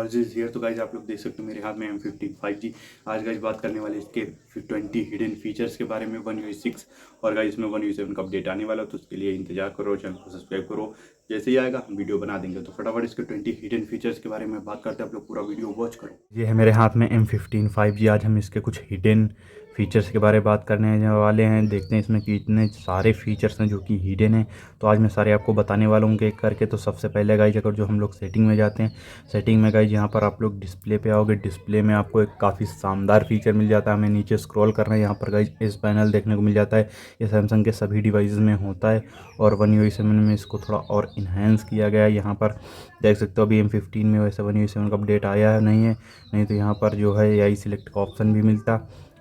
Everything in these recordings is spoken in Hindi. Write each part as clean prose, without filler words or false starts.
Technologies here. तो गाइज आप लोग देख सकते हो मेरे हाथ में M15 5G। आज गाइज बात करने वाले इसके 20 हिडन फीचर्स के बारे में। One UI 6 और गाइज इसमें One UI 7 का अपडेट आने वाला है, तो उसके लिए इंतजार करो, चैनल को सब्सक्राइब करो। जैसे ही आएगा हम वीडियो बना देंगे। तो फटाफट इसके 20 हिडन फीचर्स के बारे में बात करते हैं, आप लोग पूरा वीडियो वॉच करो। ये है मेरे हाथ में M15 5G। आज हम इसके कुछ हिडन फीचर्स के बारे में बात करने वाले हैं। देखते हैं इसमें कितने सारे फीचर्स हैं जो कि हिडन हैं। तो आज मैं सारे आपको बताने वाला हूँ एक करके। तो सबसे पहले गाइज अगर जो हम लोग सेटिंग में जाते हैं, सेटिंग में गाइज यहाँ पर आप लोग डिस्प्ले पे आओगे। डिस्प्ले में आपको एक काफ़ी शानदार फीचर मिल जाता है। हमें नीचे स्क्रॉल करना है, यहाँ पर गाइज इस पैनल देखने को मिल जाता है। ये सैमसंग के सभी डिवाइस में होता है और One UI 7 में इसको थोड़ा और इन्हेंस किया गया है। यहाँ पर देख सकते हो अभी M15 में वैसे One UI 7 का अपडेट आया है नहीं तो यहाँ पर जो है AI सिलेक्ट का ऑप्शन भी मिलता,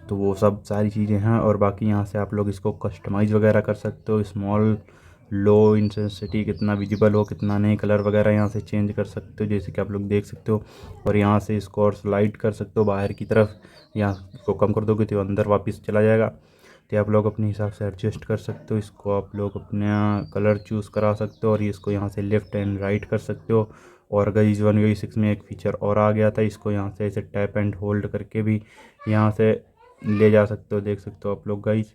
तो वो सब सारी चीज़ें हैं। और बाकी यहाँ से आप लोग इसको कस्टमाइज़ वगैरह कर सकते हो। स्मॉल, लो, इंटेंसिटी कितना विजिबल हो कितना नहीं, कलर वगैरह यहाँ से चेंज कर सकते हो जैसे कि आप लोग देख सकते हो। और यहाँ से इसको और स्लाइड कर सकते हो बाहर की तरफ। यहाँ इसको कम कर दोगे तो अंदर वापस चला जाएगा। तो आप लोग अपने हिसाब से एडजस्ट कर सकते हो। इसको आप लोग अपना कलर चूज़ करा सकते हो और इसको यहाँ से लेफ़्ट एंड राइट कर सकते हो। और अगर इस One UI 6 में एक फ़ीचर और आ गया था, इसको यहाँ से ऐसे टैप एंड होल्ड करके भी यहाँ से ले जा सकते हो। देख सकते हो आप लोग गाइज,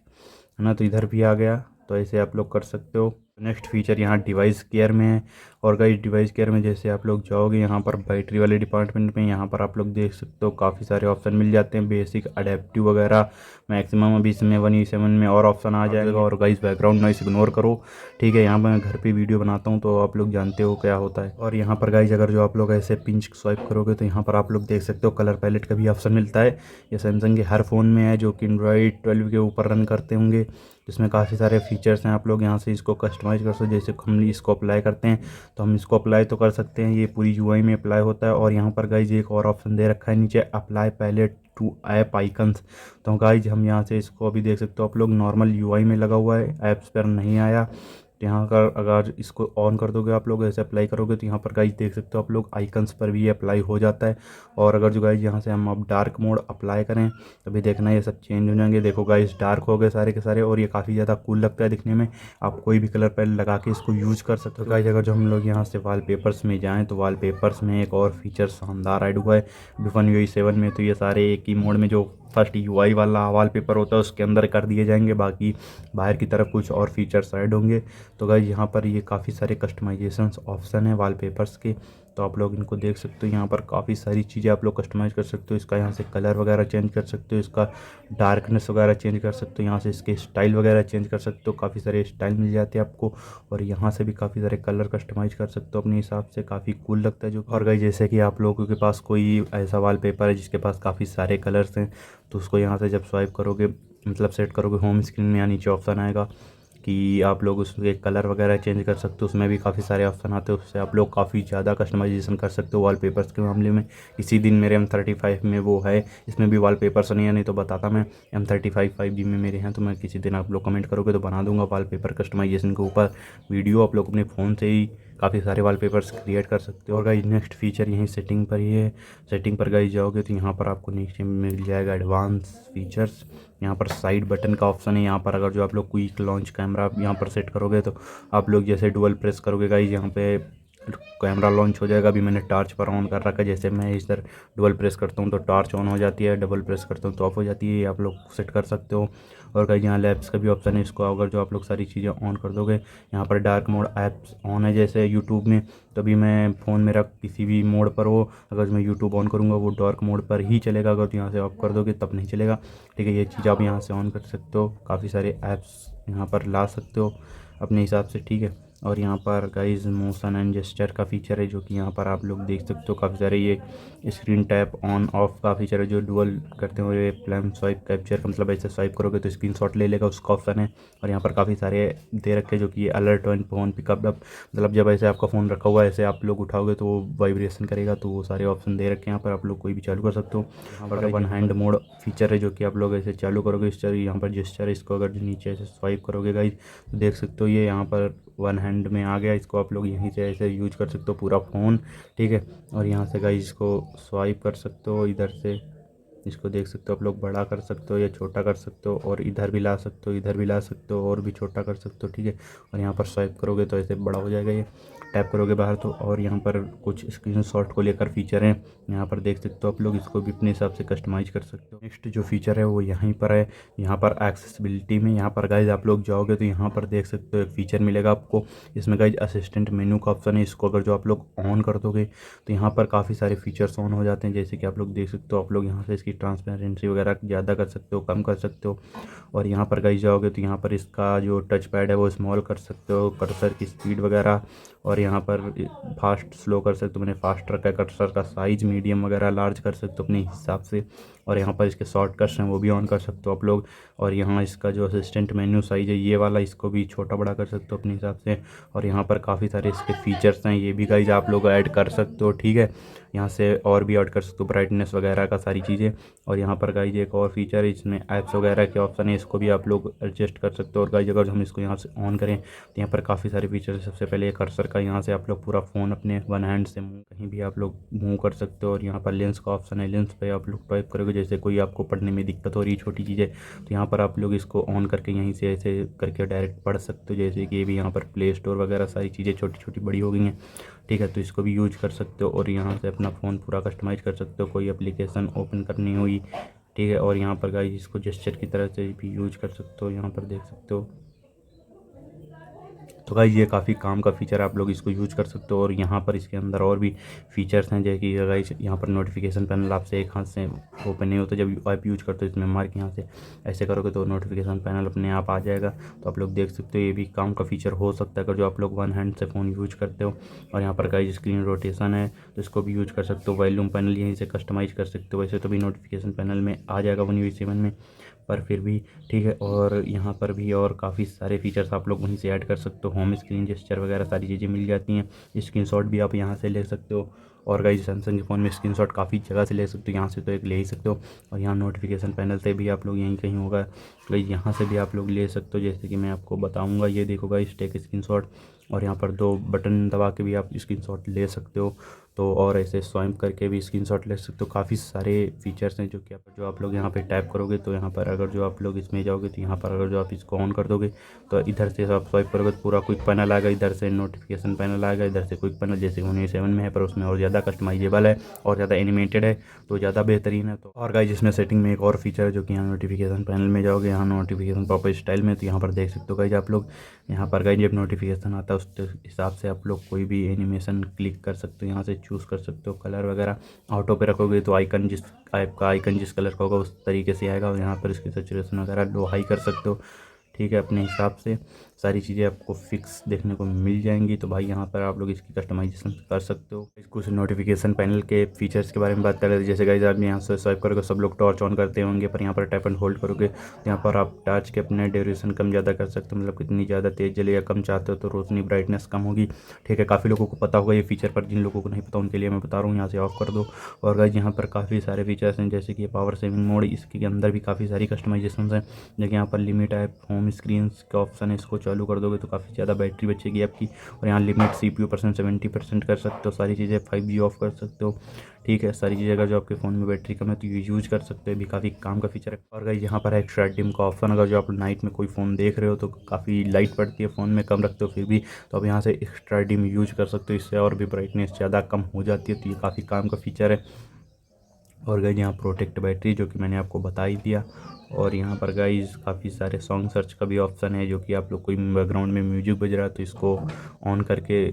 है ना। तो इधर भी आ गया, तो ऐसे आप लोग कर सकते हो। नेक्स्ट फीचर यहाँ डिवाइस केयर में है। और गाइज डिवाइस केयर में जैसे आप लोग जाओगे यहाँ पर बैटरी वाले डिपार्टमेंट में, यहाँ पर आप लोग देख सकते हो काफ़ी सारे ऑप्शन मिल जाते हैं। बेसिक, अडेप्टिव वगैरह मैक्सिमम अभी इसमें One UI 7 में और ऑप्शन आ जाएगा। और गाइज बैकग्राउंड नॉइस इग्नोर करो, ठीक है। यहाँ पर मैं घर पे वीडियो बनाता हूँ तो आप लोग जानते हो क्या होता है। और यहाँ पर गाइज अगर जो आप लोग ऐसे पिंच स्वाइप करोगे तो यहाँ पर आप लोग देख सकते हो कलर पैलेट का भी ऑप्शन मिलता है। ये सैमसंग के हर फ़ोन में है जो कि Android 12 के ऊपर रन करते होंगे, जिसमें काफ़ी सारे फीचर्स हैं। आप लोग यहाँ से इसको कस्टमाइज़ कर सकते हो। जैसे हम इसको अप्लाई करते हैं तो हम इसको अप्लाई तो कर सकते हैं, ये पूरी UI में अप्लाई होता है। और यहाँ पर गाइज एक और ऑप्शन दे रखा है नीचे, apply palette to app icons. तो गाइज हम यहाँ से इसको अभी देख सकते हो आप लोग, नॉर्मल UI में लगा हुआ है, ऐप्स पर नहीं आया। तो यहाँ का अगर इसको ऑन कर दोगे आप लोग, ऐसे अप्लाई करोगे तो यहाँ पर गाइज देख सकते हो आप लोग आइकन्स पर भी अप्लाई हो जाता है। और अगर जो गाइज यहाँ से हम अब डार्क मोड अप्लाई करें तभी देखना ये सब चेंज हो जाएंगे। देखो गाइज डार्क हो गए सारे के सारे, और ये काफ़ी ज़्यादा कूल लगता है दिखने में। आप कोई भी कलर पैलेट लगा के इसको यूज़ कर सकते हो। गाइज अगर जो हम लोग यहाँ से वॉलपेपर्स में जाएँ तो वॉलपेपर्स में एक और फीचर शानदार ऐड हुआ है One UI 7 में। तो ये सारे एक ही मोड में जो फर्स्ट UI वाला वॉलपेपर होता है उसके अंदर कर दिए जाएंगे, बाकी बाहर की तरफ कुछ और फीचर्स ऐड होंगे। तो गाइज यहाँ पर ये काफ़ी सारे कस्टमाइजेशंस ऑप्शन है वॉलपेपर्स के, तो आप लोग इनको देख सकते हो। यहाँ पर काफ़ी सारी चीज़ें आप लोग कस्टमाइज़ कर सकते हो। इसका यहाँ से कलर वगैरह चेंज कर सकते हो, इसका डार्कनेस वगैरह चेंज कर सकते हो, यहाँ से इसके स्टाइल वगैरह चेंज कर सकते हो। काफ़ी सारे स्टाइल मिल जाते हैं आपको। और यहाँ से भी काफ़ी सारे कलर कस्टमाइज़ कर सकते हो अपने हिसाब से, काफ़ी कूल लगता है जो। और गाइस जैसे कि आप लोगों के पास कोई ऐसा वॉलपेपर है जिसके पास काफ़ी सारे कलर्स हैं, तो उसको यहाँ से जब स्वाइप करोगे, मतलब सेट करोगे होम स्क्रीन में, या नीचे ऑप्शन आएगा कि आप लोग उसके कलर वगैरह चेंज कर सकते हो। उसमें भी काफ़ी सारे ऑप्शन आते हैं, उससे आप लोग काफ़ी ज़्यादा कस्टमाइजेशन कर सकते हो वॉलपेपर्स के मामले में। इसी दिन मेरे M35 में वो है, इसमें भी वॉलपेपर्स नहीं है, नहीं तो बताता मैं। M35 5G में मेरे हैं, तो मैं किसी दिन आप लोग कमेंट करोगे तो बना दूंगा वॉलपेपर कस्टमाइजेशन के ऊपर वीडियो। आप लोग अपने फ़ोन से ही काफ़ी सारे वॉलपेपर्स क्रिएट कर सकते हो। और गाइस नेक्स्ट फीचर यहीं सेटिंग पर ही है। सेटिंग पर गाइस जाओगे तो यहाँ पर आपको नीचे मिल जाएगा एडवांस फीचर्स। यहाँ पर साइड बटन का ऑप्शन है। यहाँ पर अगर जो आप लोग क्विक लॉन्च कैमरा यहाँ पर सेट करोगे तो आप लोग जैसे डुअल प्रेस करोगे गाइस, यहाँ पे कैमरा लॉन्च हो जाएगा। अभी मैंने टार्च पर ऑन कर रखा है, जैसे मैं इधर डबल प्रेस करता हूँ तो टार्च ऑन हो जाती है, डबल प्रेस करता हूँ तो ऑफ हो जाती है। ये आप लोग सेट कर सकते हो। और कहीं यहाँ लैब्स का भी ऑप्शन है, इसको अगर जो आप लोग सारी चीज़ें ऑन कर दोगे, यहाँ पर डार्क मोड ऐप्स ऑन है जैसे यूट्यूब में, तो अभी मैं फ़ोन मेरा किसी भी मोड पर हो, अगर मैं यूट्यूब ऑन करूँगा वो डार्क मोड पर ही चलेगा। अगर तो यहाँ से ऑफ कर दोगे तब नहीं चलेगा, ठीक है। ये चीज़ आप यहाँ से ऑन कर सकते हो। काफ़ी सारे ऐप्स यहाँ पर ला सकते हो अपने हिसाब से, ठीक है। और यहाँ पर गाइस मोशन एंड जेस्चर का फीचर है, जो कि यहाँ पर आप लोग देख सकते हो। काफ़ी सारे ये स्क्रीन टैप ऑन ऑफ का फीचर है, जो डुअल करते हुए प्लेन स्वाइप कैप्चर का, मतलब ऐसे स्वाइप करोगे तो स्क्रीनशॉट ले लेगा, उसका ऑप्शन है। और यहाँ पर काफ़ी सारे दे रखे जो कि अलर्ट वन फ़ोन पिकअप, मतलब जब ऐसे आपका फ़ोन रखा हुआ है ऐसे आप लोग उठाओगे तो वो वाइब्रेशन करेगा, तो वो सारे ऑप्शन दे रखे हैं यहाँ पर। आप लोग कोई भी चालू कर सकते हो। यहाँ पर वन हैंड मोड फीचर है, जो कि आप लोग ऐसे चालू करोगे इस तरह। यहाँ पर जेस्चर, इसको अगर नीचे ऐसे स्वाइप करोगे गाइस तो देख सकते हो ये यहाँ पर वन हैंड में आ गया। इसको आप लोग यहीं से ऐसे यूज कर सकते हो पूरा फ़ोन, ठीक है। और यहाँ से गाइस इसको स्वाइप कर सकते हो इधर से, इसको देख सकते हो आप लोग, बड़ा कर सकते हो या छोटा कर सकते हो, और इधर भी ला सकते हो, इधर भी ला सकते हो, और भी छोटा कर सकते हो, ठीक है। और यहाँ पर स्वाइप करोगे तो ऐसे बड़ा हो जाएगा ये, टैप करोगे बाहर तो, और यहाँ पर कुछ स्क्रीनशॉट को लेकर फीचर हैं, यहाँ पर देख सकते हो आप लोग, इसको भी अपने हिसाब से कस्टमाइज़ कर सकते हो। नेक्स्ट जो फीचर है वो यहीं पर है, यहाँ पर एक्सेसिबिलिटी में यहाँ पर गाइज आप लोग जाओगे तो यहाँ पर देख सकते हो एक फ़ीचर मिलेगा आपको, इसमें गाइज असिस्टेंट मेनू का ऑप्शन है। इसको अगर जो आप लोग ऑन कर दोगे तो यहाँ पर काफ़ी सारे फीचर्स ऑन हो जाते हैं, जैसे कि आप लोग देख सकते हो। आप लोग यहाँ से इसकी ट्रांसपेरेंसी वगैरह ज़्यादा कर सकते हो, कम कर सकते हो। और यहाँ पर गाइज जाओगे तो यहाँ पर इसका जो टच पैड है वो स्मॉल कर सकते हो, कर्सर की स्पीड वगैरह, और यहाँ पर फास्ट स्लो कर सकते हो। मैंने फास्ट रखा है, कर्सर का साइज़ मीडियम वगैरह लार्ज कर सकते हो अपने हिसाब से। और यहाँ पर इसके शॉर्टकट्स हैं वो भी ऑन कर सकते हो आप लोग। और यहाँ इसका जो असिस्टेंट मेन्यू साइज़ है ये वाला, इसको भी छोटा बड़ा कर सकते हो अपने हिसाब से। और यहाँ पर काफ़ी सारे इसके फीचर्स हैं, ये भी गाइज आप लोग ऐड कर सकते हो, ठीक है। यहाँ से और भी ऐड कर सकते हो, ब्राइटनेस वगैरह का सारी चीज़ें। और यहाँ पर गाइज एक और फीचर है, इसमें ऐप्स वगैरह के ऑप्शन है, इसको भी आप लोग एडजस्ट कर सकते हो। और गाइज अगर हम इसको यहाँ से ऑन करें तो यहाँ पर काफ़ी सारे फीचर है। सबसे पहले कर्सर का, यहाँ से आप लोग पूरा फ़ोन अपने वन हैंड से कहीं भी आप लोग मूव कर सकते हो। और यहाँ पर लेंस का ऑप्शन है, लेंस पे आप लोग टाइप करोगे, जैसे कोई आपको पढ़ने में दिक्कत हो रही है छोटी चीज़ें, तो यहाँ पर आप लोग इसको ऑन करके यहीं से ऐसे करके डायरेक्ट पढ़ सकते हो। जैसे कि ये भी यहाँ पर प्ले स्टोर वगैरह सारी चीज़ें छोटी छोटी बड़ी हो गई हैं, ठीक है, तो इसको भी यूज कर सकते हो। और यहाँ से अपना फ़ोन पूरा कस्टमाइज़ कर सकते हो, कोई एप्लीकेशन ओपन करनी हुई, ठीक है। और यहाँ पर गाइस इसको जेस्चर की तरह से भी यूज कर सकते हो, यहाँ पर देख सकते हो। तो गाइस ये काफ़ी काम का फीचर है, आप लोग इसको यूज कर सकते हो। और यहाँ पर इसके अंदर और भी फीचर्स हैं, जैसे कि गाइस यहाँ पर नोटिफिकेशन पैनल आपसे एक हाथ से ओपन नहीं होता, जब आप यूज करते हो इसमें मार्क यहाँ से ऐसे करोगे तो नोटिफिकेशन पैनल अपने आप आ जाएगा। तो आप लोग देख सकते हो, ये भी काम का फीचर हो सकता है अगर जो आप लोग वन हैंड से फ़ोन यूज करते हो। और यहाँ पर गाइस स्क्रीन रोटेशन है, तो इसको भी यूज कर सकते हो। वॉल्यूम पैनल यहीं से कस्टमाइज कर सकते हो, वैसे तो भी नोटिफिकेशन पैनल में आ जाएगा One UI 7 में, पर फिर भी ठीक है। और यहाँ पर भी और काफ़ी सारे फीचर्स आप लोग वहीं से ऐड कर सकते हो, होम स्क्रीन जेस्चर वगैरह सारी चीज़ें मिल जाती हैं। स्क्रीनशॉट भी आप यहाँ से ले सकते हो। और गाइस सैमसंग के फ़ोन में स्क्रीनशॉट काफ़ी जगह से ले सकते हो, यहाँ से तो एक ले ही सकते हो। और यहाँ नोटिफिकेशन पैनल से भी आप लोग यहीं कहीं होगा, गाइस यहाँ से भी आप लोग ले सकते हो, जैसे कि मैं आपको बताऊँगा। ये देखो गाइस टेक स्क्रीनशॉट, और यहाँ पर 2 बटन दबा के भी आप स्क्रीनशॉट ले सकते हो। तो और ऐसे स्वाइप करके भी स्क्रीनशॉट ले सकते हो। काफ़ी सारे फीचर्स हैं जो आप लोग यहाँ पे टैप करोगे तो यहाँ पर अगर जो आप लोग इसमें जाओगे तो यहाँ पर अगर जो आप इसको ऑन कर दोगे तो इधर से आप स्वाइप करोगे तो पूरा क्विक पैनल आएगा, इधर से नोटिफिकेशन पैनल आएगा, इधर से क्विक पैनल, जैसे One UI 7 में है, पर उसमें और ज़्यादा कस्टमाइजेबल है और ज़्यादा एनिमेटेड है, तो ज़्यादा बेहतरीन है। तो और गाइस इसमें सेटिंग में एक और फीचर है, जो कि यहाँ नोटिफिकेशन पैनल में जाओगे, यहाँ नोटिफिकेशन प्रॉपर स्टाइल में, तो यहाँ पर देख सकते हो गाइस आप लोग, यहाँ पर गाइस जब नोटिफिकेशन आता है उस हिसाब से आप लोग कोई भी एनिमेशन क्लिक कर सकते हो, यहाँ से चूज़ कर सकते हो। कलर वगैरह ऑटो पे रखोगे तो आइकन जिस टाइप का आइकन जिस कलर का होगा उस तरीके से आएगा। और यहाँ पर इसकी सैचुरेशन वगैरह लो हाई कर सकते हो, ठीक है, अपने हिसाब से सारी चीज़ें आपको फिक्स देखने को मिल जाएंगी। तो भाई यहाँ पर आप लोग इसकी कस्टमाइजेशन कर सकते हो। कुछ नोटिफिकेशन पैनल के फीचर्स के बारे में बात कर रहे थे, जैसे गाइस आप यहाँ से स्वाइप करोगे सब लोग टॉर्च ऑन करते होंगे, पर यहाँ पर टैप एंड होल्ड करोगे तो यहाँ पर आप टॉर्च के अपने ड्यूरेशन कम ज़्यादा कर सकते हो, मतलब कितनी ज़्यादा तेज़ जले या कम चाहते हो तो रोशनी ब्राइटनेस कम होगी, ठीक है। काफ़ी लोगों को पता होगा ये फीचर, पर जिन लोगों को नहीं पता उनके लिए मैं बता रहा हूँ, यहाँ से ऑफ कर दो। और गाइस यहाँ पर काफ़ी सारे फीचर्स हैं, जैसे कि पावर सेविंग मोड, इसके अंदर भी काफ़ी सारी कस्टमाइजेशन हैं, जैसे यहाँ पर लिमिट ऐप होम स्क्रीन का ऑप्शन है, इसको चालू कर दोगे तो काफ़ी ज़्यादा बैटरी बचेगी आपकी। और यहाँ लिमिट CPU % 70% कर सकते हो, सारी चीज़ें 5G ऑफ कर सकते हो, ठीक है। सारी चीज़ें अगर जो आपके फ़ोन में बैटरी कम है तो यूज कर सकते हो, भी काफ़ी काम का फीचर है। और गाइस यहाँ पर है एक्स्ट्रा डिम का ऑप्शन, अगर जो आप नाइट में कोई फ़ोन देख रहे हो तो काफ़ी लाइट पड़ती है फ़ोन में, कम रखते हो फिर भी, तो आप यहाँ से एक्स्ट्रा डिम यूज कर सकते हो, इससे और भी ब्राइटनेस ज़्यादा कम हो जाती है, तो ये काफ़ी काम का फीचर है। और गाइस यहाँ प्रोटेक्ट बैटरी, जो कि मैंने आपको बता ही दिया। और यहाँ पर गाइस काफ़ी सारे सॉन्ग सर्च का भी ऑप्शन है, जो कि आप लोग कोई बैकग्राउंड में म्यूजिक बज रहा है तो इसको ऑन करके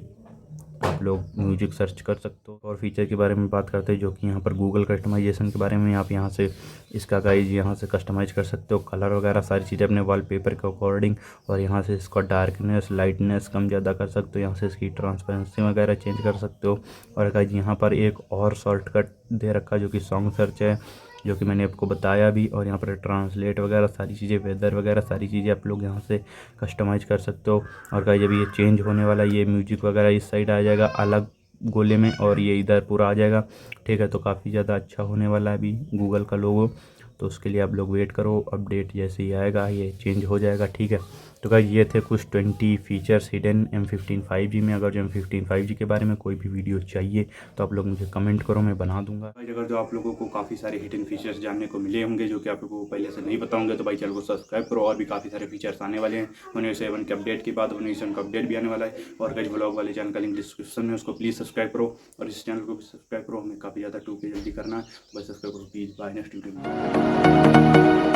आप लोग म्यूजिक सर्च कर सकते हो। और फीचर के बारे में बात करते हैं, जो कि यहाँ पर गूगल कस्टमाइजेशन के बारे में, आप यहाँ से इसका गाइस यहाँ से कस्टमाइज़ कर सकते हो, कलर वगैरह सारी चीज़ें अपने वॉलपेपर के अकॉर्डिंग। और यहाँ से इसका डार्कनेस लाइटनेस कम ज़्यादा कर सकते हो, यहाँ से इसकी ट्रांसपेरेंसी वगैरह चेंज कर सकते हो। और गाइस यहाँ पर एक और शॉर्टकट दे रखा है, जो कि सॉन्ग सर्च है, जो कि मैंने आपको बताया भी। और यहाँ पर ट्रांसलेट वगैरह सारी चीज़ें, वेदर वगैरह सारी चीज़ें आप लोग यहाँ से कस्टमाइज़ कर सकते हो। और गाइस जब ये चेंज होने वाला, ये म्यूजिक वगैरह इस साइड आ जाएगा अलग गोले में, और ये इधर पूरा आ जाएगा, ठीक है। तो काफ़ी ज़्यादा अच्छा होने वाला है अभी गूगल का लोगो, तो उसके लिए आप लोग वेट करो, अपडेट जैसे ही आएगा ये चेंज हो जाएगा, ठीक है। तो गाइस ये थे कुछ 20 फीचर्स हिडन M15 5G में। अगर जो M15 5G के बारे में कोई भी वीडियो चाहिए तो आप लोग मुझे कमेंट करो, मैं बना दूंगा। भाई अगर जो आप लोगों को काफ़ी सारे हिडन फीचर्स जानने को मिले होंगे जो कि आप लोगों को पहले से नहीं पता होंगे, तो भाई चैनल को सब्सक्राइब करो। और भी काफ़ी सारे फीचर्स आने वाले हैं। 1UI7 के अपडेट के बाद 1UI7 का अपडेट भी आने वाला है। और गाइस व्लॉग वाले चैनल का लिंक डिस्क्रिप्शन में, उसको प्लीज़ सब्सक्राइब करो। और इस चैनल को भी सब्सक्राइब करो, हमें काफ़ी ज़्यादा 2K जल्दी करना है, बस सब्सक्राइब करो प्लीज़। बाय, नेक्स्ट वीडियो में।